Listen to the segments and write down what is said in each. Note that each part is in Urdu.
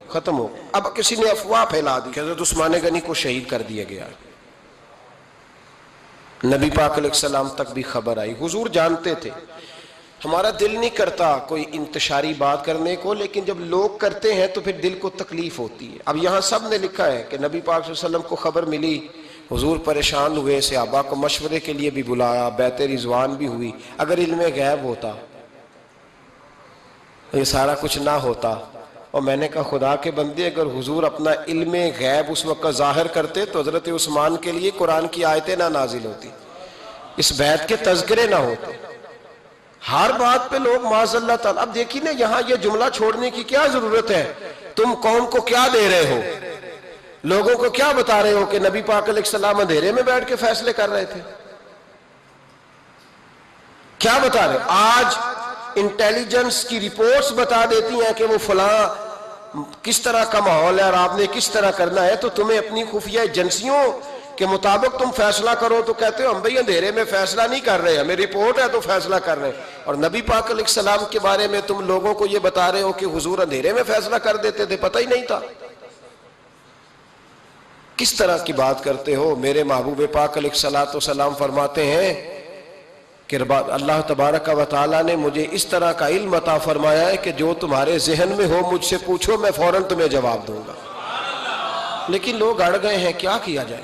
ختم ہو. اب کسی نے افواہ پھیلا دی کہ حضرت عثمان غنی کو شہید کر دیا گیا. نبی پاک علیہ السلام تک بھی خبر آئی. حضور جانتے تھے ہمارا دل نہیں کرتا کوئی انتشاری بات کرنے کو، لیکن جب لوگ کرتے ہیں تو پھر دل کو تکلیف ہوتی ہے. اب یہاں سب نے لکھا ہے کہ نبی پاک صلی اللہ علیہ وسلم کو خبر ملی، حضور پریشان ہوئے، صحابہ کو مشورے کے لیے بھی بلایا، بیعت رضوان بھی ہوئی. اگر علم غیب ہوتا یہ سارا کچھ نہ ہوتا. اور میں نے کہا خدا کے بندے اگر حضور اپنا علم غیب اس وقت ظاہر کرتے تو حضرت عثمان کے لیے قرآن کی آیتیں نہ نازل ہوتی، اس بیعت کے تذکرے نہ ہوتے. ہر بات پہ لوگ معاذ اللہ تعالی. اب دیکھیں نا یہاں یہ جملہ چھوڑنے کی کیا ضرورت ہے؟ تم قوم کو کیا دے رہے ہو؟ لوگوں کو کیا بتا رہے ہو کہ نبی پاک علیہ السلام اندھیرے میں بیٹھ کے فیصلے کر رہے تھے؟ کیا بتا رہے؟ آج انٹیلیجنس کی رپورٹس بتا دیتی ہیں کہ وہ فلاں کس طرح کا ماحول ہے اور آپ نے کس طرح کرنا ہے، تو تمہیں اپنی خفیہ ایجنسیوں کے مطابق تم فیصلہ کرو تو کہتے ہو ہم بھئی اندھیرے میں فیصلہ نہیں کر رہے، ہمیں رپورٹ ہے تو فیصلہ کر رہے ہیں. اور نبی پاک علیہ السلام کے بارے میں تم لوگوں کو یہ بتا رہے ہو کہ حضور اندھیرے میں فیصلہ کر دیتے تھے، پتہ ہی نہیں تھا. کس طرح کی بات کرتے ہو؟ میرے محبوب پاک علیہ السلام فرماتے ہیں کہ اللہ تبارک و تعالیٰ نے مجھے اس طرح کا علم عطا فرمایا ہے کہ جو تمہارے ذہن میں ہو مجھ سے پوچھو، میں فوراً تمہیں جواب دوں گا. لیکن لوگ اڑ گئے ہیں، کیا کیا جائے؟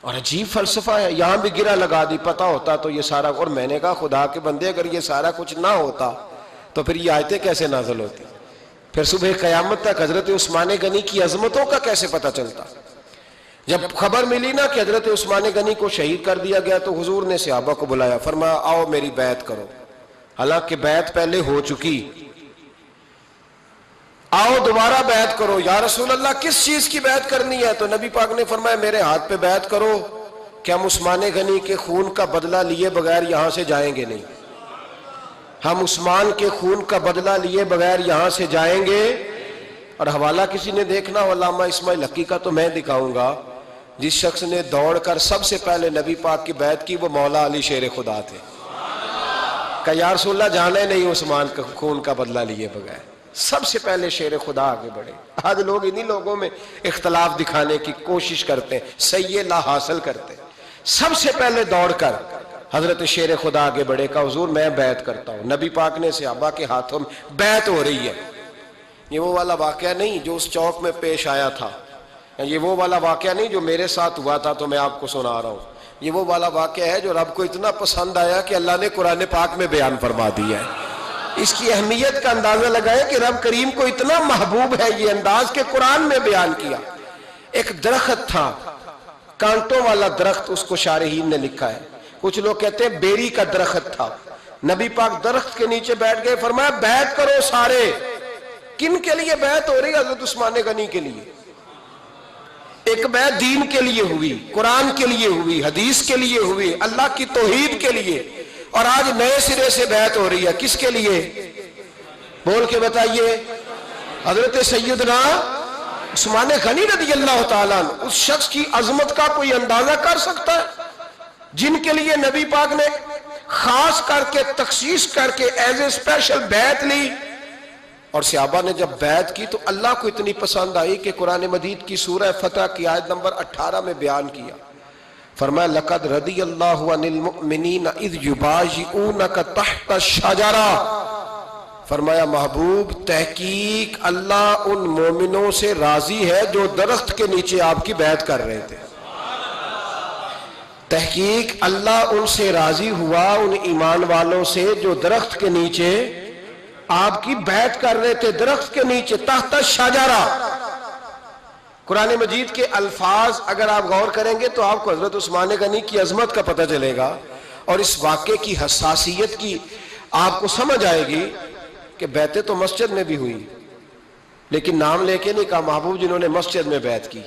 اور عجیب فلسفہ ہے. یہاں بھی گرہ لگا دی، پتہ ہوتا تو یہ سارا. اور میں نے کہا خدا کے بندے اگر یہ سارا کچھ نہ ہوتا تو پھر یہ آیتیں کیسے نازل ہوتی؟ پھر صبح قیامت تک حضرت عثمان غنی کی عظمتوں کا کیسے پتہ چلتا؟ جب خبر ملی نا کہ حضرت عثمان غنی کو شہید کر دیا گیا تو حضور نے صحابہ کو بلایا، فرمایا آؤ میری بیعت کرو. حالانکہ بیعت پہلے ہو چکی، آؤ دوبارہ بیعت کرو. یا رسول اللہ کس چیز کی بیعت کرنی ہے؟ تو نبی پاک نے فرمایا میرے ہاتھ پہ بیعت کرو کہ ہم عثمان غنی کے خون کا بدلہ لیے بغیر یہاں سے جائیں گے نہیں. ہم عثمان کے خون کا بدلہ لیے بغیر یہاں سے جائیں گے. اور حوالہ کسی نے دیکھنا علامہ اسماعیل حقی کا تو میں دکھاؤں گا. جس شخص نے دوڑ کر سب سے پہلے نبی پاک کی بیعت کی وہ مولا علی شیر خدا تھے. کہ یا رسول اللہ جانے نہیں عثمان کا خون کا بدلہ لیے بغیر. سب سے پہلے شیر خدا آگے بڑھے. آج لوگ انہی لوگوں میں اختلاف دکھانے کی کوشش کرتے ہیں، صحیح لا حاصل کرتے ہیں. سب سے پہلے دوڑ کر حضرت شیر خدا آگے بڑھے کہ حضور میں بیعت کرتا ہوں. نبی پاک نے صحابہ کے ہاتھوں میں بیعت ہو رہی ہے. یہ وہ والا واقعہ نہیں جو اس چوک میں پیش آیا تھا، یہ وہ والا واقعہ نہیں جو میرے ساتھ ہوا تھا تو میں آپ کو سنا رہا ہوں. یہ وہ والا واقعہ ہے جو رب کو اتنا پسند آیا کہ اللہ نے قرآن پاک میں بیان فرما دیا ہے. اس کی اہمیت کا اندازہ لگائیں کہ رب کریم کو اتنا محبوب ہے یہ انداز کہ قرآن میں بیان کیا. ایک درخت تھا، کانٹوں والا درخت، اس کو شارحین نے لکھا ہے. کچھ لوگ کہتے ہیں بیری کا درخت تھا. نبی پاک درخت کے نیچے بیٹھ گئے، فرمایا بیعت کرو سارے. کن کے لیے بیعت ہو رہی ہے؟ حضرت عثمان غنی کے لیے. ایک بیعت دین کے لیے ہوئی، قرآن کے لیے ہوئی، حدیث کے لیے ہوئی، اللہ کی توحید کے لیے. اور آج نئے سرے سے بیعت ہو رہی ہے. کس کے لیے؟ بول کے بتائیے. حضرت سیدنا عثمان غنی رضی اللہ تعالیٰ عنہ. اس شخص کی عظمت کا کوئی اندازہ کر سکتا ہے؟ جن کے لیے نبی پاک نے خاص کر کے تخصیص کر کے ایز اے اسپیشل بیعت لی. اور صحابہ نے جب بیعت کی تو اللہ کو اتنی پسند آئی کہ قرآن مجید کی سورہ فتح کی آیت نمبر 18 میں بیان کیا. فرمایا لقد رضی اللہ عن المؤمنین اذ یبایعونک تحت الشجرہ. فرمایا محبوب تحقیق اللہ ان مومنوں سے راضی ہے جو درخت کے نیچے آپ کی بیعت کر رہے تھے. تحقیق اللہ ان سے راضی ہوا، ان ایمان والوں سے جو درخت کے نیچے آپ کی بیعت کر رہے تھے. درخت کے نیچے تحت الشجرہ. قرآن مجید کے الفاظ اگر آپ غور کریں گے تو آپ کو حضرت عثمان غنی کی عظمت کا پتہ چلے گا اور اس واقعے کی حساسیت کی آپ کو سمجھ آئے گی کہ بیعتیں تو مسجد میں بھی ہوئی لیکن نام لے کے نہیں کہا محبوب جنہوں نے مسجد میں بیعت کی.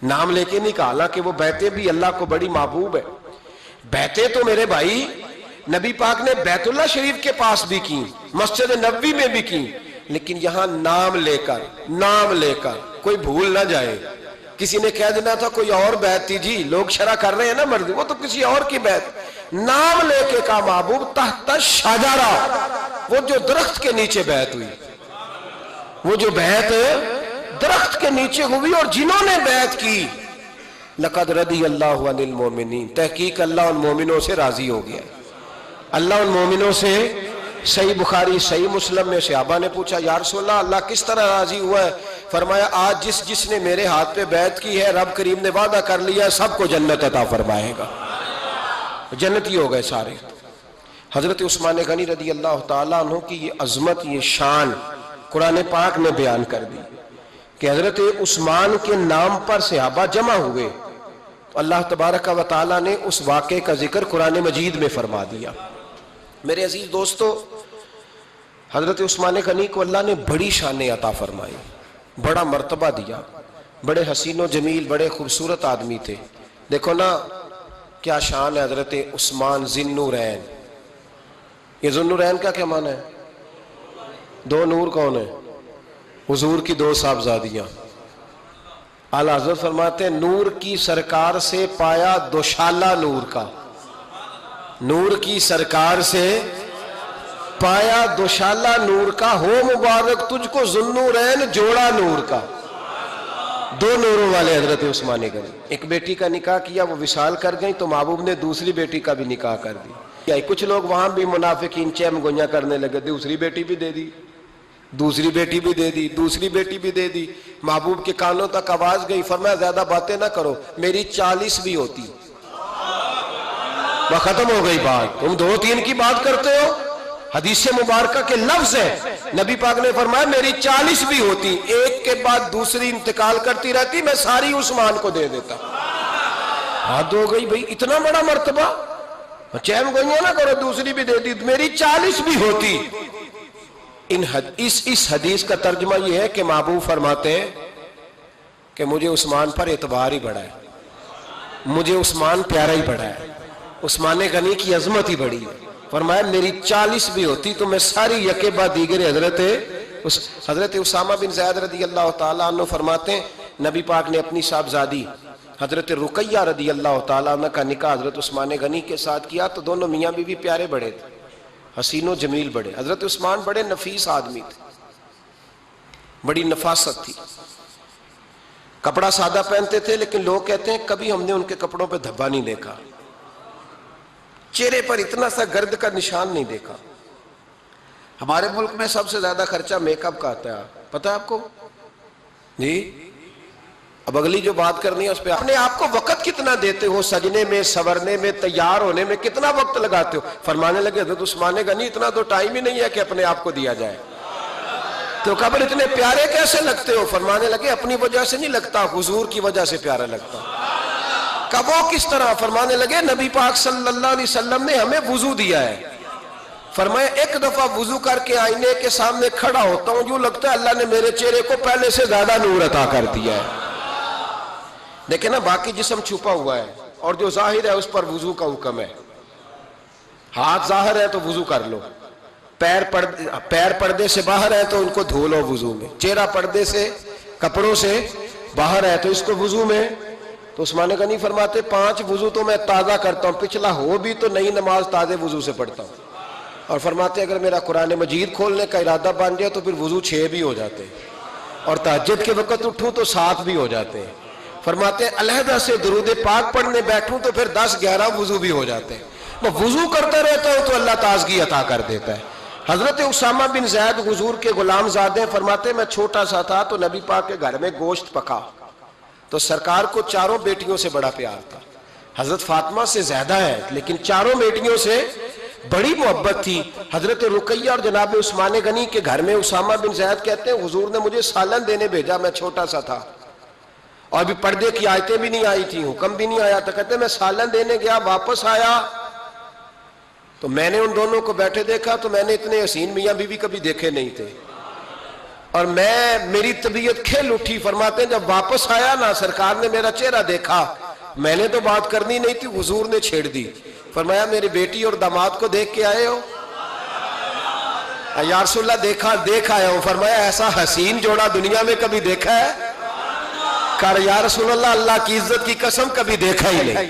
نام لے کے نہیں کہا، حالانکہ وہ بیعتیں بھی اللہ کو بڑی محبوب ہے. بیعتیں تو میرے بھائی نبی پاک نے بیت اللہ شریف کے پاس بھی کی، مسجد نبوی میں بھی کی، لیکن یہاں نام لے کر کوئی بھول نہ جائے. کسی نے کہہ دینا تھا کوئی اور بیعت تھی جی، لوگ شرع کر رہے ہیں نا مرضی، وہ تو کسی اور کی بیعت. نام لے کے کہا محبوب تحت الشجرہ، وہ جو درخت کے نیچے بیعت ہوئی. وہ جو بیعت درخت کے نیچے ہوئی اور جنہوں نے بیعت کی لقد رضی اللہ عن المومنین، تحقیق اللہ ان مومنوں سے راضی ہو گیا. اللہ ان مومنوں سے. صحیح بخاری صحیح مسلم میں صحابہ نے پوچھا یا رسول اللہ اللہ کس طرح راضی ہوا ہے؟ فرمایا آج جس نے میرے ہاتھ پہ بیعت کی ہے رب کریم نے وعدہ کر لیا ہے سب کو جنت عطا فرمائے گا، جنتی ہو گئے سارے. حضرت عثمان غنی رضی اللہ تعالیٰ عنہ کی یہ عظمت، یہ شان قرآن پاک نے بیان کر دی کہ حضرت عثمان کے نام پر صحابہ جمع ہوئے. اللہ تبارک و تعالیٰ نے اس واقعے کا ذکر قرآن مجید میں فرما دیا. میرے عزیز دوستو، حضرت عثمان غنی کو اللہ نے بڑی شان عطا فرمائی، بڑا مرتبہ دیا. بڑے حسین و جمیل، بڑے خوبصورت آدمی تھے. دیکھو نا کیا شان ہے حضرت عثمان ذی النورین. یہ ذو النورین کا کیا معنی ہے؟ دو نور کون ہے؟ حضور کی دو صاحبزادیاں. اعلیٰ حضرت فرماتے ہیں نور کی سرکار سے پایا دوشالہ نور کا، نور کی سرکار سے پایا دوشالہ نور کا، ہو مبارک تجھ کو ذو النورین جوڑا نور کا. دو نوروں والے حضرت عثمان غنی. ایک بیٹی کا نکاح کیا، وہ وصال کر گئی تو محبوب نے دوسری بیٹی کا بھی نکاح کر دی. کچھ لوگ وہاں بھی منافقین چیم گویاں کرنے لگے، دوسری بیٹی بھی دے دی، دوسری بیٹی بھی دے دی، دوسری بیٹی بھی دے دی. محبوب کے کانوں تک آواز گئی، فرمایا زیادہ باتیں نہ کرو، میری 40 بھی ہوتی. وہ ختم ہو گئی بات، تم 2-3 کی بات کرتے ہو. حدیث مبارکہ کے لفظ ہیں، نبی پاک نے فرمایا میری 40 بھی ہوتی، ایک کے بعد دوسری انتقال کرتی رہتی، میں ساری عثمان کو دے دیتا. حد ہو گئی بھئی، اتنا بڑا مرتبہ. چیم گوئیاں نہ کرو، دوسری بھی دے دی، میری 40 بھی ہوتی. اس حدیث کا ترجمہ یہ ہے کہ محبوب فرماتے ہیں کہ مجھے عثمان پر اعتبار ہی بڑا ہے، مجھے عثمان پیارا ہی بڑا ہے، عثمان غنی کی عظمت ہی بڑی ہے. فرمایا میری 40 بھی ہوتی تو میں ساری یکے بعد دیگر. حضرت اسامہ بن زید رضی اللہ تعالیٰ عنہ فرماتے ہیں نبی پاک نے اپنی صاحبزادی حضرت رقیہ رضی اللہ تعالیٰ عنہ کا نکاح حضرت عثمان غنی کے ساتھ کیا تو دونوں میاں بیوی پیارے بڑے تھے، حسین و جمیل بڑے. حضرت عثمان بڑے نفیس آدمی تھے، بڑی نفاست تھی. کپڑا سادہ پہنتے تھے لیکن لوگ کہتے ہیں کبھی ہم نے ان کے کپڑوں پہ دھبا نہیں دیکھا، چہرے پر اتنا سا گرد کا نشان نہیں دیکھا. ہمارے ملک میں سب سے زیادہ خرچہ میک اپ کا آتا ہے، پتہ ہے آپ کو؟ جی اب اگلی جو بات کرنی ہے اس پہ اپنے آپ کو وقت کتنا دیتے ہو، سجنے میں، سورنے میں، تیار ہونے میں کتنا وقت لگاتے ہو. فرمانے لگے حضرت عثمان غنی اتنا تو ٹائم ہی نہیں ہے کہ اپنے آپ کو دیا جائے. تو قبر اتنے پیارے کیسے لگتے ہو؟ فرمانے لگے اپنی وجہ سے نہیں لگتا، حضور کی وجہ سے پیارا لگتا. کب وہ کس طرح؟ فرمانے لگے نبی پاک صلی اللہ علیہ وسلم نے ہمیں وضو دیا ہے. فرمایا ایک دفعہ وضو کر کے آئینے کے سامنے کھڑا ہوتا ہوں یوں لگتا ہے اللہ نے میرے چہرے کو پہلے سے زیادہ نور عطا کر دیا ہے. دیکھیں نا باقی جسم چھپا ہوا ہے اور جو ظاہر ہے اس پر وضو کا حکم ہے. ہاتھ ظاہر ہے تو وضو کر لو، پیر پردے سے باہر ہے تو ان کو دھو لو وضو میں، چہرہ پردے سے کپڑوں سے باہر ہے تو اس کو وضو میں. تو عثمان غنی فرماتے 5 وضو تو میں تازہ کرتا ہوں، پچھلا ہو بھی تو نئی نماز تازے وضو سے پڑھتا ہوں. اور فرماتے اگر میرا قرآن مجید کھولنے کا ارادہ بن جائے تو پھر وضو 6 بھی ہو جاتے ہیں، اور تہجد کے وقت اٹھوں تو 7 بھی ہو جاتے ہیں. فرماتے ہیں علیحدہ سے درود پاک پڑھنے بیٹھوں تو پھر 10-11 وضو بھی ہو جاتے ہیں. میں وضو کرتا رہتا ہوں تو اللہ تازگی عطا کر دیتا ہے. حضرت اسامہ بن زید حضور کے غلام زادے فرماتے میں چھوٹا سا تھا تو نبی پاک کے گھر میں گوشت پکا تو سرکار کو 4 بیٹیوں سے بڑا پیار تھا. حضرت فاطمہ سے زیادہ ہے لیکن 4 بیٹیوں سے بڑی محبت تھی. حضرت رقیہ اور جناب عثمان غنی کے گھر میں اسامہ بن زید کہتے ہیں حضور نے مجھے سالن دینے بھیجا، میں چھوٹا سا تھا اور بھی پردے کی آیتیں بھی نہیں آئی تھی، حکم بھی نہیں آیا تھا. کہتے ہیں میں سالن دینے گیا، واپس آیا تو میں نے ان دونوں کو بیٹھے دیکھا تو میں نے اتنے حسین میاں بیوی کبھی دیکھے نہیں تھے اور میری طبیعت کھل اٹھی. فرماتے ہیں جب واپس آیا نا سرکار نے میرا چہرہ دیکھا، میں نے تو بات کرنی نہیں تھی، حضور نے چھیڑ دی. فرمایا میری بیٹی اور داماد کو دیکھ کے آئے ہو؟ یا رسول اللہ دیکھ آیا ہوں. فرمایا ایسا حسین جوڑا دنیا میں کبھی دیکھا ہے؟ کہا یا رسول اللہ اللہ کی عزت کی قسم کبھی دیکھا ہی نہیں.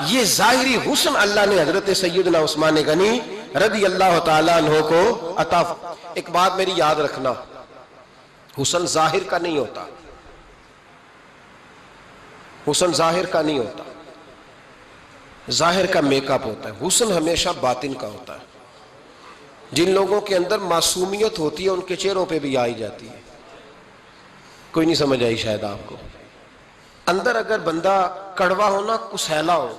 یہ ظاہری حسن اللہ نے حضرت سیدنا عثمان غنی رضی اللہ تعالیٰ عنہ کو عطا. ایک بات میری یاد رکھنا، حسن ظاہر کا نہیں ہوتا، حسن ظاہر کا نہیں ہوتا، ظاہر کا میک اپ ہوتا ہے، حسن ہمیشہ باطن کا ہوتا ہے۔ جن لوگوں کے اندر معصومیت ہوتی ہے ان کے چہروں پہ بھی آئی جاتی ہے۔ کوئی نہیں سمجھ آئی شاید آپ کو۔ اندر اگر بندہ کڑوا ہونا، کسیلا ہو،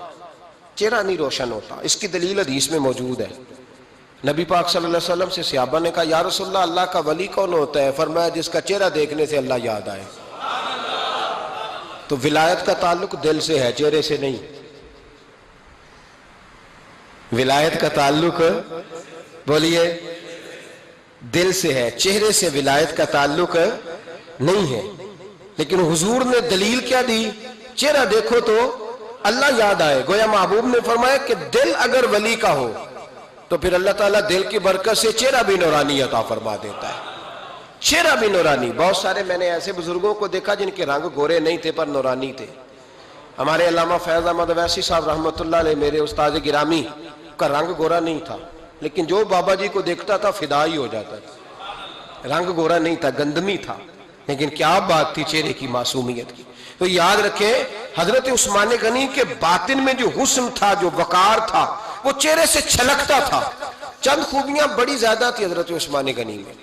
چہرہ نہیں روشن ہوتا۔ اس کی دلیل حدیث میں موجود ہے۔ نبی پاک صلی اللہ علیہ وسلم سے صحابہ نے کہا یا رسول اللہ، اللہ کا ولی کون ہوتا ہے؟ فرمایا جس کا چہرہ دیکھنے سے اللہ یاد آئے۔ تو ولایت کا تعلق دل سے ہے، چہرے سے نہیں۔ ولایت کا تعلق بولیے دل سے ہے، چہرے سے ولایت کا تعلق نہیں ہے۔ لیکن حضور نے دلیل کیا دی؟ چہرہ دیکھو تو اللہ یاد آئے۔ گویا محبوب نے فرمایا کہ دل اگر ولی کا ہو تو پھر اللہ تعالیٰ دل کی برکت سے چہرہ بھی نورانی عطا فرما دیتا ہے۔ چہرہ بھی نورانی۔ بہت سارے میں نے ایسے بزرگوں کو دیکھا جن کے رنگ گورے نہیں تھے پر نورانی تھے۔ ہمارے علامہ فیض احمد اویسی صاحب رحمۃ اللہ علیہ، میرے استاد گرامی، کا رنگ گورا نہیں تھا، لیکن جو بابا جی کو دیکھتا تھا فدا ہی ہو جاتا تھا۔ رنگ گورا نہیں تھا، گندمی تھا، لیکن کیا بات تھی چہرے کی معصومیت کی۔ تو یاد رکھیں حضرت عثمان غنی کے باطن میں جو حسن تھا، جو وقار تھا، وہ چہرے سے چھلکتا تھا۔ چند خوبیاں بڑی زیادہ تھی حضرت عثمان غنی میں،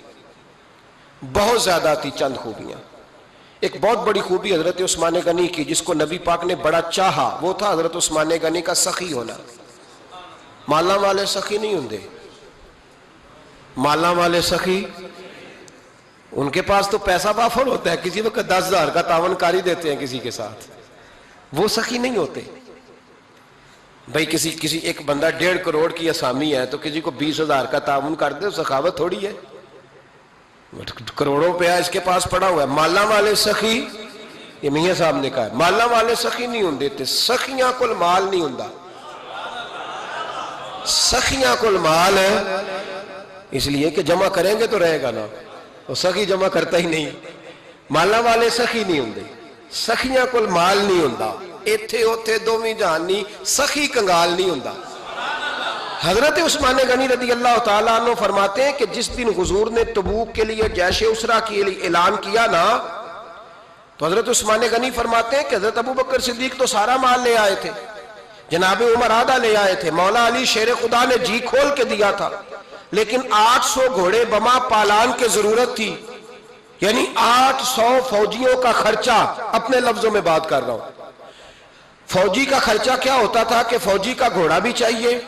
بہت زیادہ تھی چند خوبیاں۔ ایک بہت بڑی خوبی حضرت عثمان غنی کی جس کو نبی پاک نے بڑا چاہا، وہ تھا حضرت عثمان غنی کا سخی ہونا۔ مالا والے سخی نہیں ہوندے، مالا والے سخی ان کے پاس تو پیسہ وافر ہوتا ہے، کسی وقت 10,000 کا تعاون کاری دیتے ہیں کسی کے ساتھ، وہ سخی نہیں ہوتے۔ بھائی کسی ایک بندہ 1.5 کروڑ کی اسامی ہے تو کسی کو 20,000 کا تعاون کر دے، سخاوت تھوڑی ہے، کروڑوں روپیہ اس کے پاس پڑا ہوا ہے۔ مالا والے سخی، یہ میاں صاحب نے کہا ہے، مالا والے سخی نہیں ہوندے تے سخیاں کل مال نہیں ہوندا۔ سخیاں کل مال ہے اس لیے کہ جمع کریں گے تو رہے گا نا، وہ سخی جمع کرتا ہی نہیں۔ مالا والے سخی نہیں ہوندے، سخیاں کل مال نہیں ہوندا، ایتھے اوتھے دوویں جہان نہیں، سخی کنگال نہیں ہوندا۔ حضرت عثمان غنی رضی اللہ تعالیٰ عنہ فرماتے ہیں کہ جس دن حضور نے تبوک کے لیے جیش اسرا کے لیے اعلان کیا نا، تو حضرت عثمان غنی فرماتے ہیں کہ حضرت ابو بکر صدیق تو سارا مال لے آئے تھے، جناب عمر آدھا لے آئے تھے، مولا علی شیر خدا نے جی کھول کے دیا تھا، لیکن 800 گھوڑے بما پالان کی ضرورت تھی، یعنی 800 فوجیوں کا خرچہ۔ اپنے لفظوں میں بات کر رہا ہوں، فوجی کا خرچہ کیا ہوتا تھا کہ فوجی کا گھوڑا بھی چاہیے،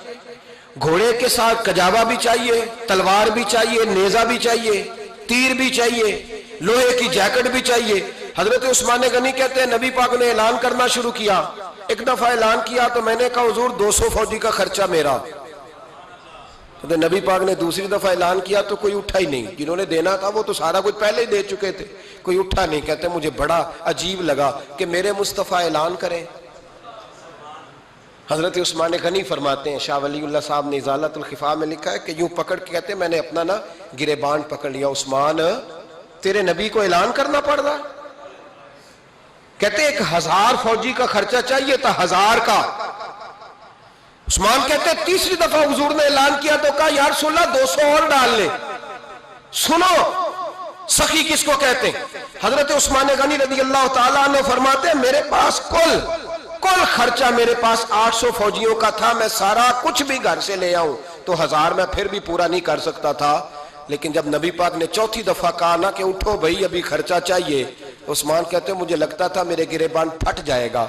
گھوڑے کے ساتھ کجاوا بھی چاہیے، تلوار بھی چاہیے، نیزہ بھی چاہیے، تیر بھی چاہیے، لوہے کی جیکٹ بھی چاہیے۔ حضرت عثمان غنی کہتے ہیں نبی پاک نے اعلان کرنا شروع کیا، ایک دفعہ اعلان کیا تو میں نے کہا حضور 200 فوجی کا خرچہ میرا۔ تو نبی پاک نے دوسری دفعہ اعلان کیا تو کوئی اٹھا ہی نہیں، جنہوں نے دینا تھا وہ تو سارا کچھ پہلے ہی دے چکے تھے، کوئی اٹھا نہیں۔ کہتے مجھے بڑا عجیب لگا کہ میرے مصطفیٰ اعلان کریں۔ حضرت عثمان غنی فرماتے ہیں، شاہ ولی اللہ صاحب نے ازالت الخفا میں لکھا ہے کہ یوں پکڑ کے کہتے ہیں میں نے اپنا نا گریبان پکڑ لیا، عثمان تیرے نبی کو اعلان کرنا پڑ رہا۔ کہتے 1000 فوجی کا خرچہ چاہیے تھا، 1000 کا۔ عثمان کہتے تیسری دفعہ حضور نے اعلان کیا تو کہا یا رسول اللہ 200 اور ڈال لے۔ سنو سخی کس کو کہتے ہیں؟ حضرت عثمان غنی رضی اللہ تعالیٰ عنہ فرماتے ہیں میرے پاس کل خرچہ میرے پاس 800 فوجیوں کا تھا، میں سارا کچھ بھی گھر سے لے آؤں تو 1000 میں پھر بھی پورا نہیں کر سکتا تھا، لیکن جب نبی پاک نے چوتھی دفعہ کہا نا کہ اٹھو بھائی ابھی خرچہ چاہیے، عثمان کہتے ہیں مجھے لگتا تھا میرے گریبان پھٹ جائے گا،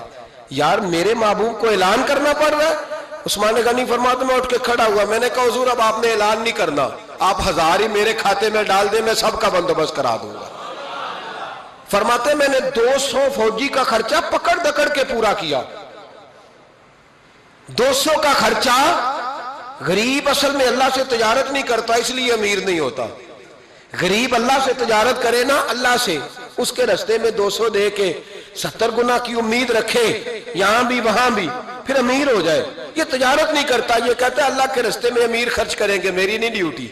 یار میرے محبوب کو اعلان کرنا پڑ رہا ہے۔ عثمان غنی فرماتے میں اٹھ کے کھڑا ہوا، میں نے کہا حضور اب آپ نے اعلان نہیں کرنا، آپ 1000 ہی میرے کھاتے میں ڈال دیں، میں سب کا بندوبست کرا دوں گا۔ فرماتے میں نے 200 فوجی کا خرچہ پکڑ دکڑ کے پورا کیا۔ 200 کا خرچہ، غریب اصل میں اللہ سے تجارت نہیں کرتا اس لیے امیر نہیں ہوتا، غریب اللہ سے تجارت کرے نا، اللہ سے اس کے رستے میں 200 دے کے 70 گنا کی امید رکھے یہاں بھی وہاں بھی، پھر امیر ہو جائے۔ یہ تجارت نہیں کرتا، یہ کہتا ہے اللہ کے رستے میں امیر خرچ کریں گے، میری نہیں ڈیوٹی۔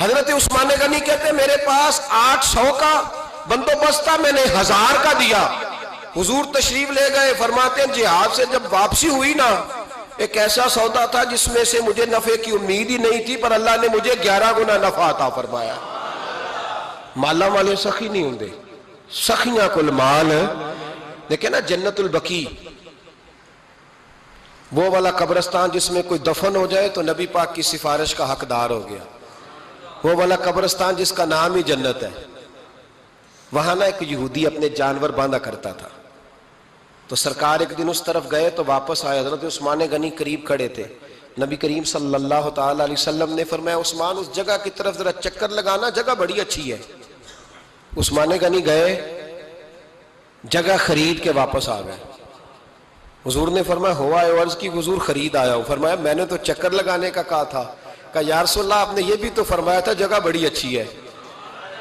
حضرت عثمان غنی کہتے ہیں میرے پاس 800 کا بندوبست تھا، میں نے 1000 کا دیا۔ حضور تشریف لے گئے، فرماتے ہیں جہاد سے جب واپسی ہوئی نا، ایک ایسا سودا تھا جس میں سے مجھے نفع کی امید ہی نہیں تھی، پر اللہ نے مجھے 11 گنا نفع عطا فرمایا۔ مالا والے سخی نہیں ہوں، سخیاں کل مال دیکھیں نا، جنت البقیع وہ والا قبرستان جس میں کوئی دفن ہو جائے تو نبی پاک کی سفارش کا حقدار ہو گیا، وہ والا قبرستان جس کا نام ہی جنت ہے۔ وہاں نا ایک یہودی اپنے جانور باندھا کرتا تھا، تو سرکار ایک دن اس طرف گئے تو واپس آئے، حضرت عثمان غنی قریب کھڑے تھے، نبی کریم صلی اللہ تعالی علیہ وسلم نے فرمایا عثمان اس جگہ کی طرف ذرا چکر لگانا، جگہ بڑی اچھی ہے۔ عثمان غنی گئے، جگہ خرید کے واپس آ گئے۔ حضور نے فرمایا ہوا ہے؟ عرض کی حضور خرید آیا ہوں۔ فرمایا میں نے تو چکر لگانے کا کہا تھا۔ کہا یا رسول اللہ آپ نے یہ بھی تو فرمایا تھا جگہ بڑی اچھی ہے،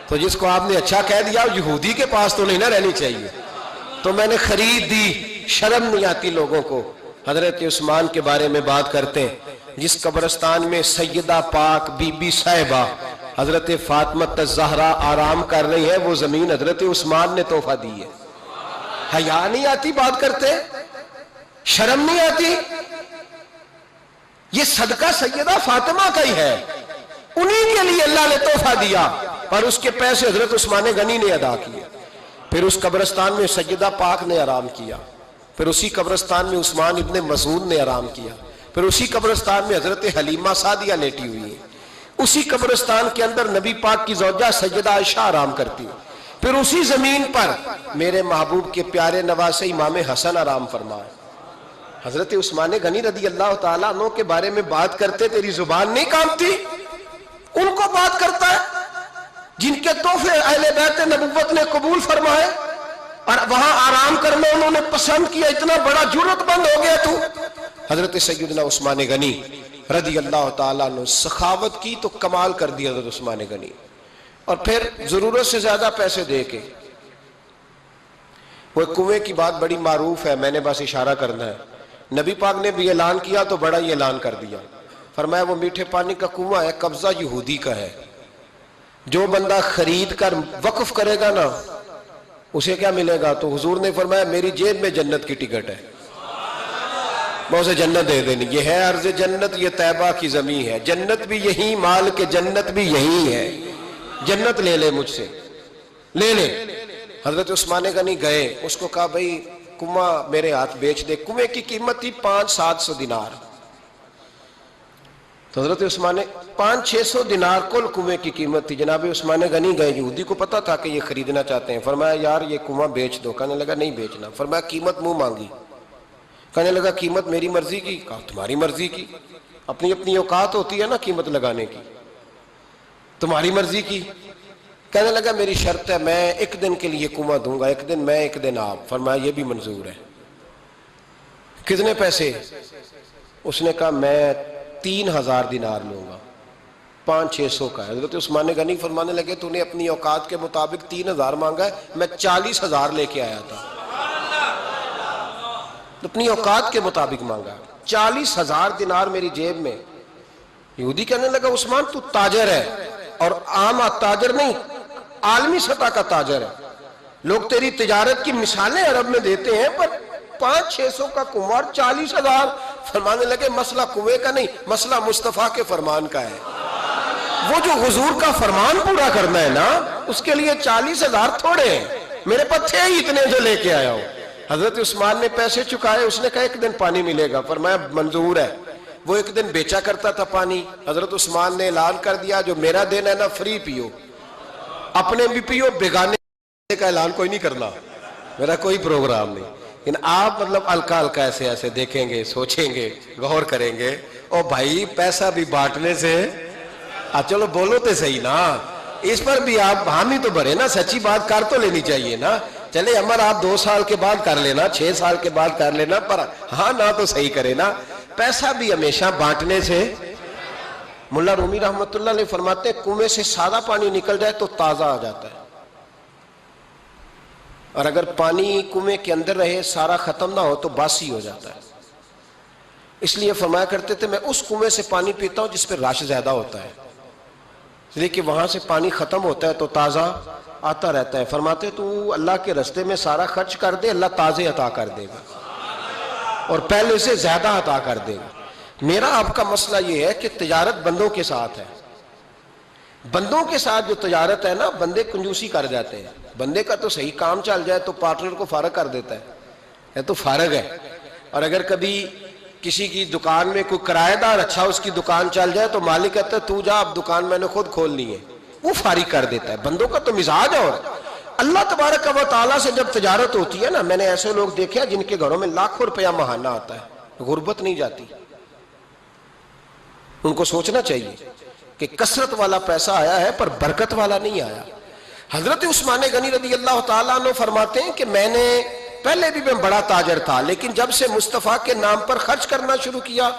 تو جس کو آپ نے اچھا کہہ دیا یہودی کے پاس تو نہیں نہ رہنی چاہیے، تو میں نے خرید دی۔ شرم نہیں آتی لوگوں کو۔ حضرت عثمان کے بارے میں بات کرتے ہیں، جس قبرستان میں سیدہ پاک بی بی صاحبہ حضرت فاطمہ الزہرا آرام کر رہی ہے، وہ زمین حضرت عثمان نے تحفہ دی ہے۔ حیا نہیں آتی بات کرتے؟ شرم نہیں آتی؟ یہ صدقہ سیدہ فاطمہ کا ہی ہے، انہی کے لیے اللہ نے تحفہ دیا، اور اس کے پیسے حضرت عثمان غنی نے ادا کیے۔ پھر اس قبرستان میں سیدہ پاک نے آرام کیا، پھر اسی قبرستان میں عثمان ابن مسعود نے آرام کیا، پھر اسی قبرستان میں حضرت حلیمہ سعدیہ لیٹی ہوئی ہے، اسی قبرستان کے اندر نبی پاک کی زوجہ سیدہ عائشہ آرام کرتی ہے، پھر اسی زمین پر میرے محبوب کے پیارے نواسے امام حسن آرام فرمائے۔ حضرت عثمان غنی رضی اللہ تعالیٰ عنہ کے بارے میں بات کرتے تیری زبان نہیں کانپتی؟ ان کو بات کرتا ہے جن کے تحفے اہل بیت نبوت نے قبول فرمائے، اور وہاں آرام کرنا انہوں نے پسند کیا، اتنا بڑا جرت بند ہو گیا تو۔ حضرت سیدنا عثمان غنی رضی اللہ تعالیٰ عنہ سخاوت کی تو کمال کر دیا حضرت عثمان غنی، اور پھر ضرورت سے زیادہ پیسے دے کے وہ کنویں کی بات بڑی معروف ہے، میں نے بس اشارہ کرنا ہے، نبی پاک نے بھی اعلان کیا تو بڑا ہی اعلان کر دیا، فرمایا وہ میٹھے پانی کا کنواں ہے، قبضہ یہودی کا ہے، جو بندہ خرید کر وقف کرے گا نا اسے کیا ملے گا؟ تو حضور نے فرمایا میری جیب میں جنت کی ٹکٹ ہے، میں اسے جنت دے دینی، یہ ہے عرض جنت، یہ طیبہ کی زمین ہے، جنت بھی یہی، مال کے جنت بھی یہی ہے، جنت لے لے مجھ سے، لے لے۔ حضرت عثمان غنی گئے، اس کو کہا بھئی کنواں میرے ہاتھ بیچ دے، کنویں کی قیمت تھی 500-700 دینار، تو حضرت عثمان 500-600 دینار کل کنویں کی قیمت تھی۔ جناب عثمان غنی گئے، یہودی کو پتا تھا کہ یہ خریدنا چاہتے ہیں، فرمایا یار یہ کنواں بیچ دو، کہنے لگا نہیں بیچنا، فرمایا قیمت منہ مانگی، کہنے لگا قیمت میری مرضی کی، کہا تمہاری مرضی کی، اپنی اپنی اوقات ہوتی ہے نا قیمت لگانے کی، تمہاری مرضی کی، کہنے لگا میری شرط ہے میں ایک دن کے لیے کنواں دوں گا، ایک دن میں ایک دن آپ، فرمایا یہ بھی منظور ہے، کتنے پیسے؟ اس نے کہا میں 3000 دینار لوں گا، 500-600 کا ہے۔ حضرت عثمان غنی فرمانے لگے تو نے اپنی اوقات کے مطابق 3000 مانگا ہے، میں 40,000 لے کے آیا تھا، اپنی اوقات کے مطابق مانگا، 40,000 دینار میری جیب میں۔ یہودی کہنے لگا عثمان تو تاجر ہے، اور عام تاجر نہیں، عالمی سطح کا تاجر ہے، لوگ تیری تجارت کی مثالیں عرب میں دیتے ہیں، پر 500-600 کا کنواں 40,000، فرمانے لگے مسئلہ کنویں کا نہیں، مسئلہ مصطفیٰ کے فرمان کا ہے، وہ جو حضور کا فرمان پورا کرنا ہے نا اس کے لیے 40,000 تھوڑے ہیں، میرے پاس تھے ہی اتنے جو لے کے آیا ہوں۔ حضرت عثمان نے پیسے چکائے، اس نے کہا ایک دن پانی ملے گا، فرمایا منظور ہے، وہ ایک دن بیچا کرتا تھا پانی، حضرت عثمان نے اعلان کر دیا جو میرا دن ہے نا فری پیو، اپنے بھی پیو، بیگانے کا اعلان کوئی نہیں کرنا، میرا کوئی پروگرام نہیں، لیکن آپ مطلب ہلکا ہلکا ایسے ایسے دیکھیں گے، سوچیں گے، غور کریں گے، او بھائی پیسہ بھی بانٹنے سے، چلو بولو تو صحیح نا، اس پر بھی آپ حامی تو بھرے نا، سچی بات کر تو لینی چاہیے نا، چلے عمر آپ 2 سال کے بعد کر لینا، 6 سال کے بعد کر لینا، پر ہاں نہ تو صحیح کرے نا، پیسہ بھی ہمیشہ بانٹنے سے۔ ملا رومی رحمت اللہ علیہ فرماتے ہیں کنویں سے سادہ پانی نکل جائے تو تازہ آ جاتا ہے، اور اگر پانی کنویں کے اندر رہے سارا ختم نہ ہو تو باسی ہو جاتا ہے، اس لیے فرمایا کرتے تھے میں اس کنویں سے پانی پیتا ہوں جس پہ رش زیادہ ہوتا ہے، اس لیے کہ وہاں سے پانی ختم ہوتا ہے تو تازہ آتا رہتا ہے۔ فرماتے تو اللہ کے رستے میں سارا خرچ کر دے، اللہ تازے عطا کر دے گا اور پہلے سے زیادہ عطا کر دے گا۔ میرا آپ کا مسئلہ یہ ہے کہ تجارت بندوں کے ساتھ ہے، بندوں کے ساتھ جو تجارت ہے نا، بندے کنجوسی کر جاتے ہیں. بندے کا تو صحیح کام چل جائے تو پارٹنر کو فارغ کر دیتا ہے تو فارغ ہے. اور اگر کبھی کسی کی دکان میں کوئی کرایہ دار اچھا اس کی دکان چل جائے تو مالک کہتا ہے تو جا، اب دکان میں نے خود کھولنی ہے، وہ فارغ کر دیتا ہے. بندوں کا تو مزاج ہے. اور اللہ تبارک و تعالیٰ سے جب تجارت ہوتی ہے نا، میں نے ایسے لوگ دیکھے ہیں جن کے گھروں میں لاکھوں روپیہ ماہانہ آتا ہے، غربت نہیں جاتی. ان کو سوچنا چاہیے کہ کثرت والا پیسہ آیا ہے پر برکت والا نہیں آیا. حضرت عثمان غنی رضی اللہ تعالیٰ عنہ فرماتے ہیں کہ میں نے پہلے بھی میں بڑا تاجر تھا، لیکن جب سے مصطفیٰ کے نام پر خرچ کرنا شروع کیا،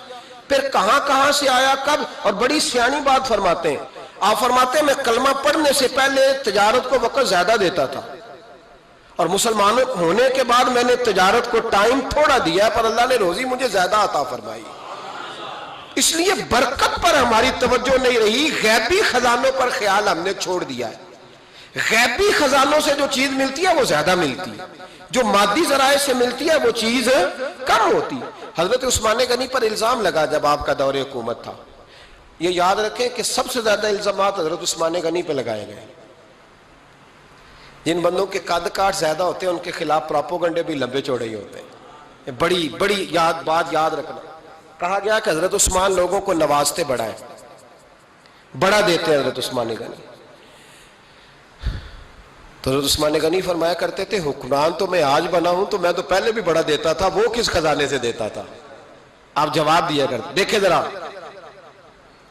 پھر کہاں کہاں سے آیا کب. اور بڑی سیانی بات فرماتے ہیں. آپ فرماتے ہیں میں کلمہ پڑھنے سے پہلے تجارت کو وقت زیادہ دیتا تھا، اور مسلمان ہونے کے بعد میں نے تجارت کو ٹائم تھوڑا دیا، پر اللہ نے روزی مجھے زیادہ عطا فرمائی. اس لیے برکت پر ہماری توجہ نہیں رہی، غیبی خزانوں پر خیال ہم نے چھوڑ دیا ہے. غیبی خزانوں سے جو چیز ملتی ہے وہ زیادہ ملتی ہے، جو مادی ذرائع سے ملتی ہے وہ چیز کم ہوتی. حضرت عثمان غنی پر الزام لگا جب آپ کا دور حکومت تھا. یہ یاد رکھیں کہ سب سے زیادہ الزامات حضرت عثمان غنی پہ لگائے گئے. جن بندوں کے قد کاٹ زیادہ ہوتے ہیں ان کے خلاف پراپوگنڈے بھی لمبے چوڑے ہی ہوتے ہیں. بڑی بڑی بات یاد رکھنا. کہا گیا کہ حضرت عثمان لوگوں کو نوازتے بڑا ہے، بڑا دیتے ہیں حضرت عثمان غنی. تو حضرت عثمان غنی فرمایا کرتے تھے حکمران تو میں آج بنا ہوں تو میں تو پہلے بھی بڑا دیتا تھا، وہ کس خزانے سے دیتا تھا؟ آپ جواب دیا کرتے. دیکھیں ذرا،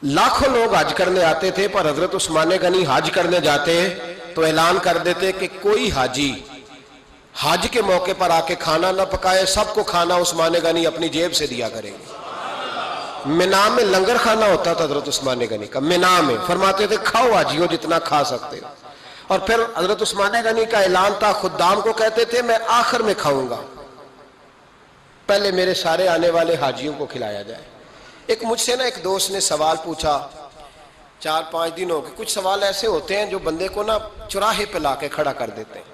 لاکھوں لوگ حج کرنے آتے تھے، پر حضرت عثمان غنی حج کرنے جاتے تو اعلان کر دیتے کہ کوئی حاجی حج کے موقع پر آ کے کھانا نہ پکائے، سب کو کھانا عثمان غنی اپنی جیب سے دیا کریں گے. مینا میں لنگر کھانا ہوتا تھا حضرت عثمان غنی کا، مینا میں. فرماتے تھے کھاؤ حاجیوں جتنا کھا سکتے ہو. اور پھر حضرت عثمان غنی کا اعلان تھا، خدام کو کہتے تھے میں آخر میں کھاؤں گا، پہلے میرے سارے آنے والے حاجیوں کو کھلایا جائے. ایک مجھ سے نا ایک دوست نے سوال پوچھا 4-5 دن ہو گئے. کچھ سوال ایسے ہوتے ہیں جو بندے کو نا چوراہے پہ لا کے کھڑا کر دیتے ہیں،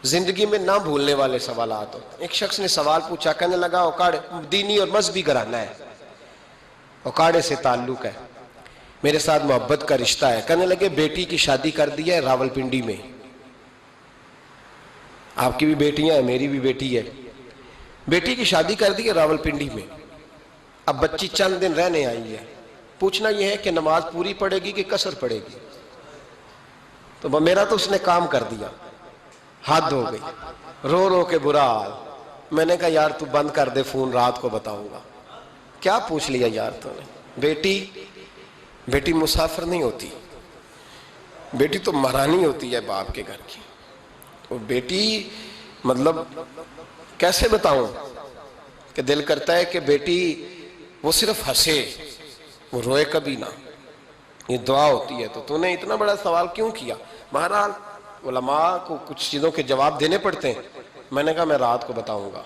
زندگی میں نہ بھولنے والے سوالات ہوتے ہیں. ایک شخص نے سوال پوچھا، کہنے لگا اوکاڑے دینی اور مذہبی گھرانہ ہے، اوکاڑے سے تعلق ہے، میرے ساتھ محبت کا رشتہ ہے. کہنے لگے بیٹی کی شادی کر دی ہے راولپنڈی میں. آپ کی بھی بیٹیاں ہیں، میری بھی بیٹی ہے. بیٹی کی شادی کر دی ہے راولپنڈی میں. اب بچی چند دن رہنے آئی ہے. پوچھنا یہ ہے کہ نماز پوری پڑے گی کہ قصر پڑے گی؟ تو میرا تو اس نے کام کر دیا، حد ہو گئی، رو رو کے برا حال. میں نے کہا یار تو بند کر دے فون، رات کو بتاؤں گا. کیا پوچھ لیا یار تو نے؟ بیٹی مسافر نہیں ہوتی، بیٹی تو مہرانی ہوتی ہے باپ کے گھر کی. تو بیٹی مطلب کیسے بتاؤں کہ دل کرتا ہے کہ بیٹی وہ صرف ہنسے، وہ روئے کبھی نہ. یہ دعا ہوتی ہے. تو نے اتنا بڑا سوال کیوں کیا؟ بہرحال علماء کو کچھ چیزوں کے جواب دینے پڑتے ہیں. میں نے کہا میں رات کو بتاؤں گا.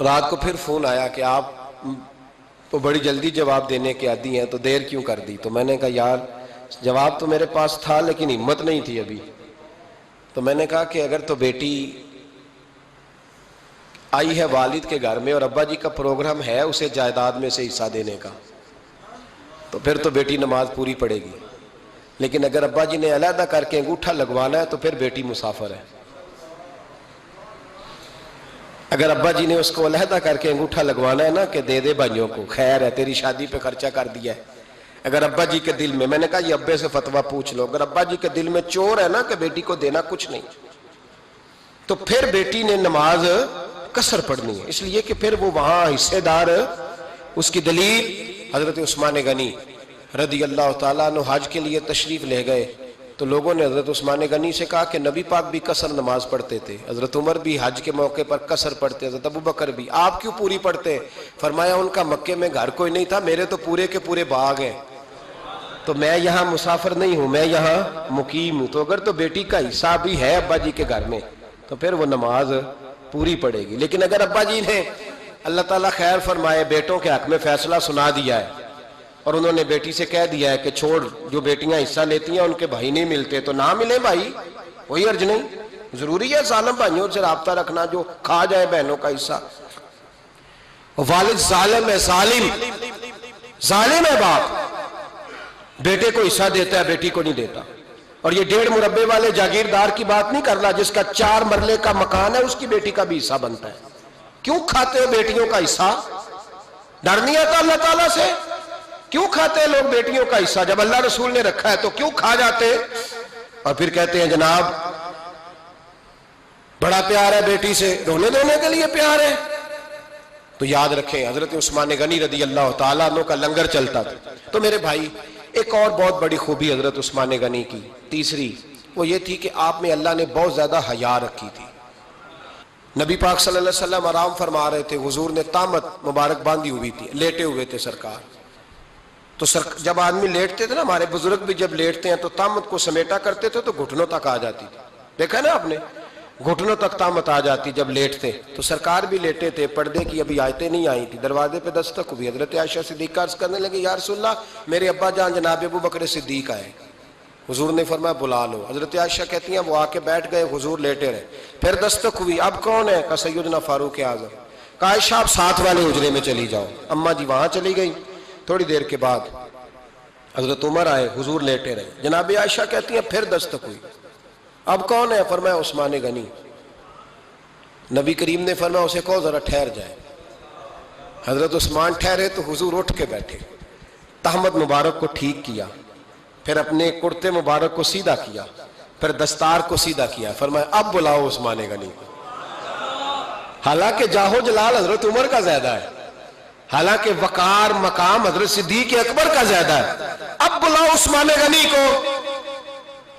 رات کو پھر فون آیا کہ آپ تو بڑی جلدی جواب دینے کے عادی ہیں تو دیر کیوں کر دی؟ تو میں نے کہا یار جواب تو میرے پاس تھا لیکن ہمت نہیں تھی ابھی. تو میں نے کہا کہ اگر تو بیٹی آئی ہے والد کے گھر میں اور ابا جی کا پروگرام ہے اسے جائیداد میں سے حصہ دینے کا، تو پھر تو بیٹی نماز پوری پڑے گی. لیکن اگر ابا جی نے علیحدہ کر کے انگوٹھا لگوانا ہے تو پھر بیٹی مسافر ہے. اگر ابا جی نے اس کو علیحدہ کر کے انگوٹھا لگوانا ہے نا کہ دے دے بھائیوں کو، خیر ہے تیری شادی پہ خرچہ کر دیا ہے. اگر ابا جی کے دل میں نے کہا یہ ابے سے فتویٰ پوچھ لو، اگر ابا جی کے دل میں چور ہے نا کہ بیٹی کو دینا کچھ نہیں، تو پھر بیٹی نے نماز قصر پڑھنی ہے. اس لیے کہ پھر وہ وہاں حصے دار. اس کی دلیل حضرت عثمان غنی رضی اللہ تعالیٰ عنہ حج کے لیے تشریف لے گئے تو لوگوں نے حضرت عثمان غنی سے کہا کہ نبی پاک بھی قصر نماز پڑھتے تھے، حضرت عمر بھی حج کے موقع پر قصر پڑھتے، حضرت ابو بکر بھی، آپ کیوں پوری پڑھتے؟ فرمایا ان کا مکے میں گھر کوئی نہیں تھا، میرے تو پورے کے پورے باغ ہیں، تو میں یہاں مسافر نہیں ہوں، میں یہاں مقیم ہوں. تو اگر تو بیٹی کا حصہ بھی ہے ابا جی کے گھر میں تو پھر وہ نماز پوری پڑے گی. لیکن اگر ابا جی نے اللہ تعالیٰ خیر فرمائے بیٹوں کے حق میں فیصلہ سنا دیا ہے اور انہوں نے بیٹی سے کہہ دیا ہے کہ چھوڑ، جو بیٹیاں حصہ لیتی ہیں ان کے بھائی نہیں ملتے تو نہ ملے بھائی، کوئی حرج نہیں. ضروری ہے ظالم بھائیوں سے رابطہ رکھنا جو کھا جائے بہنوں کا حصہ. والد ظالم ہے، ظالم ہے باپ. بیٹے کو حصہ دیتا ہے بیٹی کو نہیں دیتا. اور یہ 1.5 مربے والے جاگیردار کی بات نہیں کر رہا جس کا 4 مرلے کا مکان ہے, اس کی بیٹی کا بھی حصہ بنتا ہے. کیوں کھاتے ہو بیٹیوں کا حصہ؟ ڈر نہیں آتا اللہ تعالیٰ سے؟ کیوں کھاتے ہیں لوگ بیٹیوں کا حصہ؟ جب اللہ رسول نے رکھا ہے تو کیوں کھا جاتے؟ اور پھر کہتے ہیں جناب بڑا پیار ہے بیٹی سے, رونے دھونے کے لیے پیار ہے. تو یاد رکھیں حضرت عثمان غنی رضی اللہ تعالیٰ عنہ کا لنگر چلتا تھا. تو میرے بھائی ایک اور بہت بڑی خوبی حضرت عثمان غنی کی تیسری وہ یہ تھی کہ آپ میں اللہ نے بہت زیادہ حیا رکھی تھی. نبی پاک صلی اللہ علیہ وسلم آرام فرما رہے تھے, حضور نے تامت مبارک باندھی ہوئی تھی, لیٹے ہوئے تھے سرکار. تو جب آدمی لیٹتے تھے نا, ہمارے بزرگ بھی جب لیٹتے ہیں تو تامت کو سمیٹا کرتے تھے تو گھٹنوں تک آ جاتی تھی. دیکھا نا آپ نے, گھٹنوں تک تامت آ جاتی جب لیٹتے. تو سرکار بھی لیٹے تھے, پردے کی ابھی آیتیں نہیں آئی تھی, دروازے پہ دستک ہوئی. حضرت عائشہ صدیقہ عرض کرنے لگے یا رسول اللہ میرے ابا جان جناب ابو بکر صدیق آئے. حضور نے فرمایا بلا لو. حضرت عائشہ کہتی ہیں وہ آ کے بیٹھ گئے, حضور لیٹے رہے. پھر دستک ہوئی, اب کون ہے؟ کہا سیدنا فاروق اعظم. کہا عائشہ آپ ساتھ والے حجرے میں چلی جاؤ. اماں جی وہاں چلی گئی. تھوڑی دیر کے بعد حضرت عمر آئے, حضور لیٹے رہے. جناب عائشہ کہتی ہیں پھر دستک ہوئی, اب کون ہے؟ فرمایا عثمان غنی. نبی کریم نے فرمایا اسے کہو ذرا ٹھہر جائے. حضرت عثمان ٹھہرے تو حضور اٹھ کے بیٹھے, تہمت مبارک کو ٹھیک کیا, پھر اپنے کرتے مبارک کو سیدھا کیا, پھر دستار کو سیدھا کیا. فرمایا اب بلاؤ عثمان غنی کو. حالانکہ جاہو جلال حضرت عمر کا زیادہ ہے, حالانکہ وقار مقام حضرت صدیق اکبر کا زیادہ ہے. اب بلاؤ عثمان غنی کو.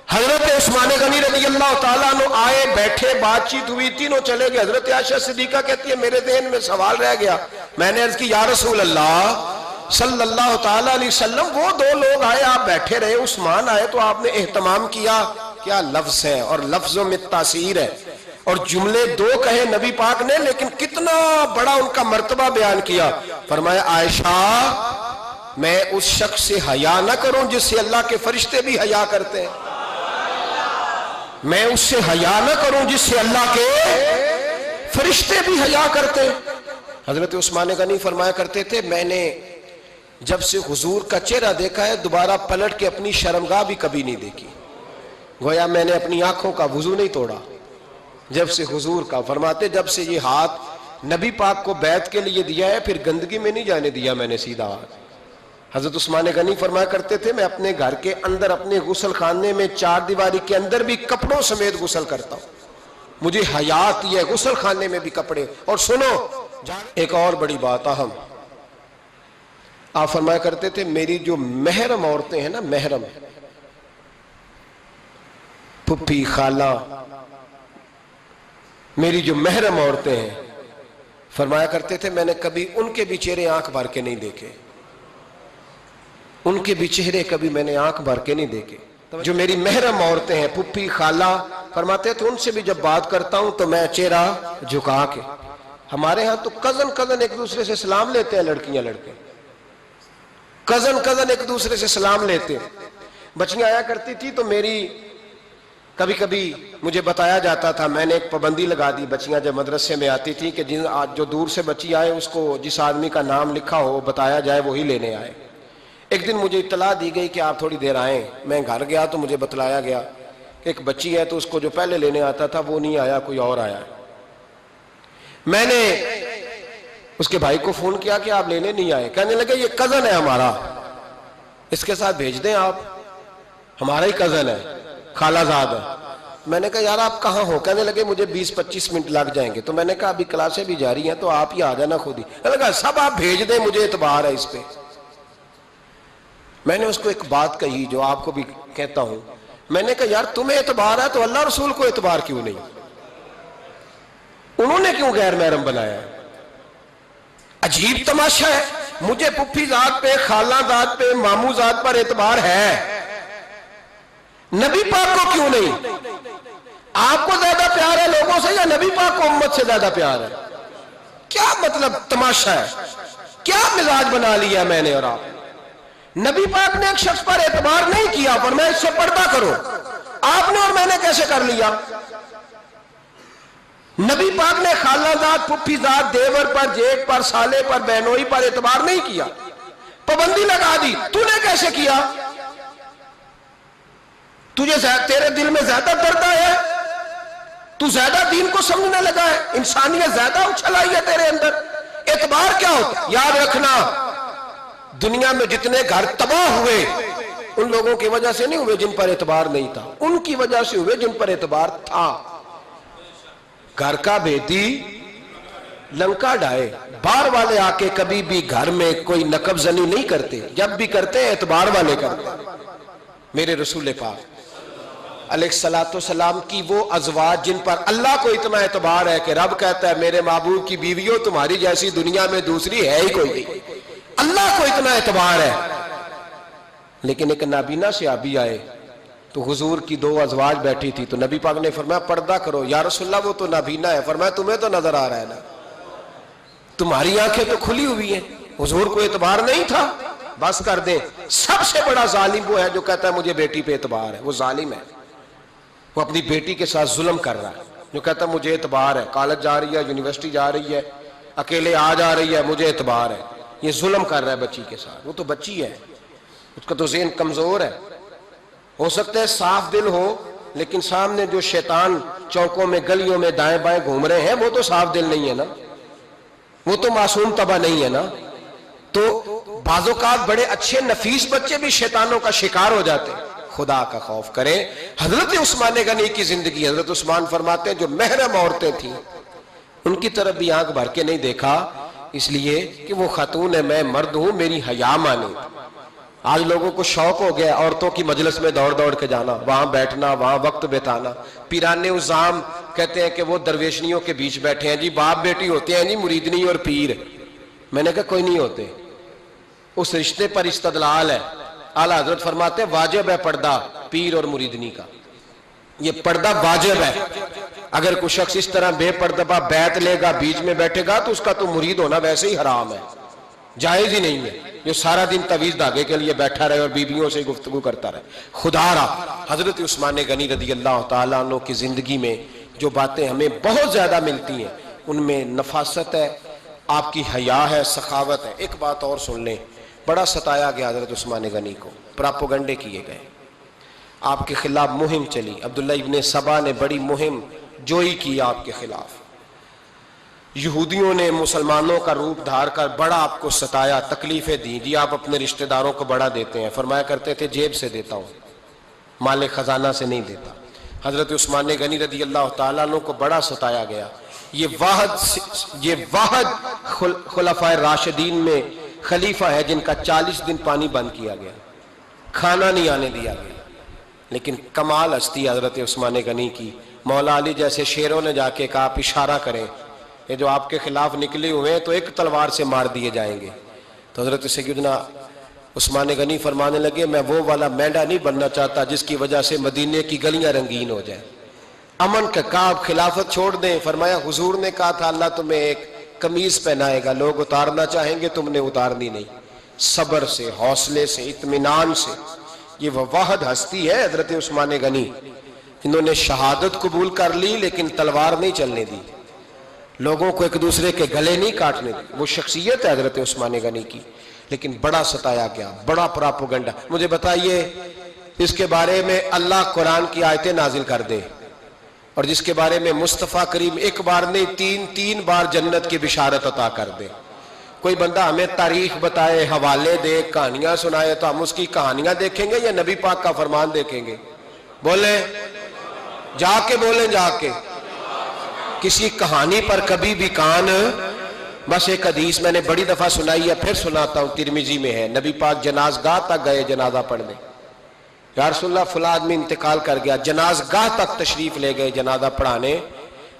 حضرت عثمان غنی رضی اللہ تعالیٰ عنہ آئے, بیٹھے, بات چیت ہوئی, تینوں چلے گئے. حضرت عائشہ صدیقہ کہتی ہے میرے ذہن میں سوال رہ گیا. میں نے عرض کی یا رسول اللہ صلی اللہ تعالیٰ علیہ وسلم وہ 2 لوگ آئے, آپ بیٹھے رہے, عثمان آئے تو آپ نے اہتمام کیا. کیا لفظ ہے, اور لفظوں میں تاثیر ہے, اور جملے 2 کہے نبی پاک نے لیکن کتنا بڑا ان کا مرتبہ بیان کیا. فرمایا عائشہ میں اس شخص سے حیا نہ کروں جس سے اللہ کے فرشتے بھی حیا کرتے ہیں, میں اس سے حیا نہ کروں جس سے اللہ کے فرشتے بھی حیا کرتے ہیں. حضرت عثمان غنی فرمایا کرتے تھے میں نے جب سے حضور کا چہرہ دیکھا ہے دوبارہ پلٹ کے اپنی شرمگاہ بھی کبھی نہیں دیکھی. گویا میں نے اپنی آنکھوں کا وضو نہیں توڑا جب سے حضور کا. فرماتے جب سے یہ ہاتھ نبی پاک کو بیعت کے لیے دیا ہے پھر گندگی میں نہیں جانے دیا میں نے سیدھا ہاتھ. حضرت عثمان غنی فرمایا کرتے تھے میں اپنے گھر کے اندر اپنے غسل خانے میں 4 دیواری کے اندر بھی کپڑوں سمیت غسل کرتا ہوں, مجھے حیا آتی ہے غسل خانے میں بھی کپڑے. اور سنو ایک اور بڑی بات اہم, آپ فرمایا کرتے تھے میری جو محرم عورتیں ہیں نا, محرم پھپھی خالہ, میری جو محرم عورتیں ہیں, فرمایا کرتے تھے میں نے کبھی ان کے بھی چہرے آنکھ بھر کے نہیں دیکھے, ان کے بھی چہرے کبھی میں نے آنکھ بھر کے نہیں دیکھے. جو میری محرم عورتیں ہیں پھپھی خالہ, فرماتے تھے ان سے بھی جب بات کرتا ہوں تو میں چہرہ جھکا کے. ہمارے ہاں تو کزن ایک دوسرے سے سلام لیتے ہیں, لڑکیاں لڑکے کزن ایک دوسرے سے سلام لیتے. بچیاں آیا کرتی تھی تو میری کبھی کبھی مجھے بتایا جاتا تھا, میں نے ایک پابندی لگا دی, بچیاں جب مدرسے میں آتی تھی کہ جو دور سے بچی آئے اس کو جس آدمی کا نام لکھا ہو بتایا جائے وہی لینے آئے. ایک دن مجھے اطلاع دی گئی کہ آپ تھوڑی دیر آئیں. میں گھر گیا تو مجھے بتلایا گیا کہ ایک بچی ہے تو اس کو جو پہلے لینے آتا تھا وہ نہیں آیا, کوئی اور آیا. میں نے اس کے بھائی کو فون کیا کہ آپ لینے نہیں آئے. کہنے لگے یہ کزن ہے ہمارا, اس کے ساتھ بھیج دیں, آپ ہمارا ہی کزن ہے, خالہ زاد ہے. میں نے کہا یار آپ کہاں ہو؟ کہنے لگے مجھے 20-25 منٹ لگ جائیں گے. تو میں نے کہا ابھی کلاسیں بھی جاری ہیں تو آپ ہی آ جانا خود ہی. کہنے لگا سب آپ بھیج دیں, مجھے اعتبار ہے اس پہ. میں نے اس کو ایک بات کہی جو آپ کو بھی کہتا ہوں, میں نے کہا یار تمہیں اعتبار ہے تو اللہ رسول کو اعتبار کیوں نہیں؟ انہوں نے کیوں غیر محرم بنایا ہے؟ عجیب تماشا ہے. مجھے پھپھی ذات پہ, خالہ ذات پہ, ماموں ذات پر اعتبار ہے, نبی پاک کو کیوں نہیں؟ آپ کو زیادہ پیار ہے لوگوں سے یا نبی پاک کو امت سے زیادہ پیار ہے؟ کیا مطلب تماشا ہے, کیا مزاج بنا لیا میں نے اور آپ؟ نبی پاک نے ایک شخص پر اعتبار نہیں کیا, پر میں اس سے پردہ کرو. آپ نے اور میں نے کیسے کر لیا؟ نبی پاک نے خالہ ذات, پھپھی ذات, دیور پر, جیٹ پر, سالے پر, بہنوئی پر اعتبار نہیں کیا, پابندی لگا دی. تو نے کیسے کیا؟ تیرے دل میں زیادہ درد آیا ہے, تو زیادہ دین کو سمجھنے لگا ہے, انسانیت زیادہ اچھل آئی ہے تیرے اندر. اعتبار کیا ہوتا ہے؟ یاد رکھنا, دنیا میں جتنے گھر تباہ ہوئے ان لوگوں کی وجہ سے نہیں ہوئے جن پر اعتبار نہیں تھا, ان کی وجہ سے ہوئے جن پر اعتبار تھا. گھر کا بیٹی لنکا ڈھائے, باہر والے آ کے کبھی بھی گھر میں کوئی نقب زنی نہیں کرتے, جب بھی کرتے اعتبار والے کرتے. میرے رسول پاک علیہ الصلوۃ والسلام کی وہ ازواج جن پر اللہ کو اتنا اعتبار ہے کہ رب کہتا ہے میرے محبوب کی بیویوں تمہاری جیسی دنیا میں دوسری ہے ہی کوئی نہیں, اللہ کو اتنا اعتبار ہے. لیکن ایک نابینا صحابی آئے تو حضور کی 2 ازواج بیٹھی تھی, تو نبی پاک نے فرمایا پردہ کرو. یا رسول اللہ وہ تو نابینا ہے. فرمایا تمہیں تو نظر آ رہا ہے نا, تمہاری آنکھیں تو کھلی ہوئی ہیں. حضور کو اعتبار نہیں تھا, بس کر دیں. سب سے بڑا ظالم وہ ہے جو کہتا ہے مجھے بیٹی پہ اعتبار ہے, وہ ظالم ہے. وہ اپنی بیٹی کے ساتھ ظلم کر رہا ہے, جو کہتا ہے مجھے اعتبار ہے, کالج جا رہی ہے, یونیورسٹی جا رہی ہے, اکیلے آ جا رہی ہے, مجھے اعتبار ہے. یہ ظلم کر رہا ہے بچی کے ساتھ. وہ تو بچی ہے, اس کا تو ذہن کمزور ہے. ہو سکتا ہے صاف دل ہو, لیکن سامنے جو شیطان چوکوں میں گلیوں میں دائیں بائیں گھوم رہے ہیں وہ تو صاف دل نہیں ہے نا, وہ تو معصوم طبع نہیں ہے نا. تو بعض اوقات بڑے اچھے نفیس بچے بھی شیطانوں کا شکار ہو جاتے ہیں. خدا کا خوف کریں. حضرت عثمان غنی کی زندگی, حضرت عثمان فرماتے ہیں جو محرم عورتیں تھیں ان کی طرف بھی آنکھ بھر کے نہیں دیکھا, اس لیے کہ وہ خاتون ہے, میں مرد ہوں, میری حیا مانی. آج لوگوں کو شوق ہو گیا عورتوں کی مجلس میں دوڑ دوڑ کے جانا, وہاں بیٹھنا, وہاں وقت بتانا. پیرانے عظام کہتے ہیں کہ وہ درویشنیوں کے بیچ بیٹھے ہیں, جی باپ بیٹی ہوتے ہیں, جی مریدنی اور پیر. میں نے کہا کوئی نہیں ہوتے, اس رشتے پر استدلال ہے. اعلیٰ حضرت فرماتے ہیں واجب ہے پردہ پیر اور مریدنی کا, یہ پردہ واجب ہے. اگر کوئی شخص اس طرح بے پردہ بیعت لے گا, بیچ میں بیٹھے گا, تو اس کا تو مرید ہونا ویسے ہی حرام ہے, جائز ہی نہیں ہے. جو سارا دن تویز دھاگے کے لیے بیٹھا رہے اور بیویوں سے گفتگو کرتا رہے. خدا را حضرت عثمان غنی رضی اللہ تعالیٰ عنہ کی زندگی میں جو باتیں ہمیں بہت زیادہ ملتی ہیں ان میں نفاست ہے, آپ کی حیا ہے, سخاوت ہے. ایک بات اور سن لیں, بڑا ستایا گیا حضرت عثمان غنی کو, پراپوگنڈے کیے گئے, آپ کے خلاف مہم چلی. عبداللہ ابن سبا نے بڑی مہم جوئی کی آپ کے خلاف. یہودیوں نے مسلمانوں کا روپ دھار کر بڑا آپ کو ستایا, تکلیفیں دی. جی آپ اپنے رشتہ داروں کو بڑا دیتے ہیں, فرمایا کرتے تھے جیب سے دیتا ہوں, مال خزانہ سے نہیں دیتا. حضرت عثمان غنی رضی اللہ تعالیٰ عنہ کو بڑا ستایا گیا. یہ واحد خلفائے راشدین میں خلیفہ ہے جن کا 40 دن پانی بند کیا گیا, کھانا نہیں آنے دیا گیا. لیکن کمال ہستی حضرت عثمان غنی کی. مولا علی جیسے شیروں نے جا کے کہا آپ اشارہ کریں, یہ جو آپ کے خلاف نکلے ہوئے ہیں تو ایک تلوار سے مار دیے جائیں گے. تو حضرت سیدنا عثمان غنی فرمانے لگے میں وہ والا مینڈا نہیں بننا چاہتا جس کی وجہ سے مدینے کی گلیاں رنگین ہو جائیں. امن کا کہا آپ خلافت چھوڑ دیں. فرمایا حضور نے کہا تھا اللہ تمہیں ایک قمیض پہنائے گا, لوگ اتارنا چاہیں گے, تم نے اتارنی نہیں. صبر سے, حوصلے سے, اطمینان سے. یہ وہ واحد ہستی ہے حضرت عثمان غنی, انہوں نے شہادت قبول کر لی لیکن تلوار نہیں چلنے دی, لوگوں کو ایک دوسرے کے گلے نہیں کاٹنے دی. وہ شخصیت ہے حضرت عثمان غنی کی, لیکن بڑا ستایا گیا, بڑا پراپوگنڈا. مجھے بتائیے اس کے بارے میں اللہ قرآن کی آیتیں نازل کر دے اور جس کے بارے میں مصطفیٰ کریم ایک بار نہیں تین بار جنت کی بشارت عطا کر دے. کوئی بندہ ہمیں تاریخ بتائے, حوالے دے, کہانیاں سنائے, تو ہم اس کی کہانیاں دیکھیں گے یا نبی پاک کا فرمان دیکھیں گے؟ بولیں, جا کے بولیں, جا کے. کسی کہانی پر کبھی بھی کان, بس ایک حدیث میں نے بڑی دفعہ سنائی ہے, پھر سناتا ہوں, ترمذی میں ہے. نبی پاک جنازگاہ تک گئے جنازہ پڑھنے, یا رسول اللہ فلاں آدمی انتقال کر گیا, جنازگاہ تک تشریف لے گئے جنازہ پڑھانے,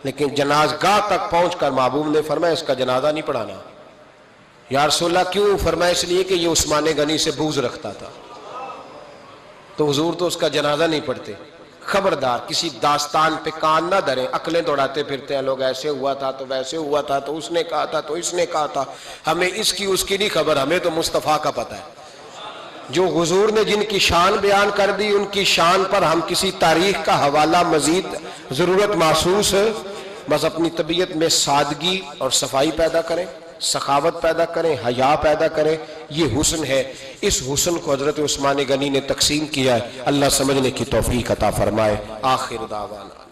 لیکن جنازگاہ تک پہنچ کر محبوب نے فرمایا اس کا جنازہ نہیں پڑھانا. یا رسول اللہ کیوں؟ فرمایا اس لیے کہ یہ عثمان غنی سے بغض رکھتا تھا, تو حضور تو اس کا جنازہ نہیں پڑھتے. خبردار کسی داستان پہ کان نہ دھریں, عقلیں دوڑاتے پھرتے ہیں لوگ, ایسے ہوا تھا تو ویسے ہوا تھا تو اس نے کہا تھا تو اس نے کہا تھا. ہمیں اس کی نہیں خبر, ہمیں تو مصطفیٰ کا پتہ ہے. جو حضور نے جن کی شان بیان کر دی ان کی شان پر ہم کسی تاریخ کا حوالہ مزید ضرورت محسوس ہے, بس اپنی طبیعت میں سادگی اور صفائی پیدا کریں, سخاوت پیدا کریں، حیا پیدا کریں، یہ حسن ہے۔ اس حسن کو حضرت عثمان غنی نے تقسیم کیا ہے۔ اللہ سمجھنے کی توفیق عطا فرمائے۔ آخر دعوانا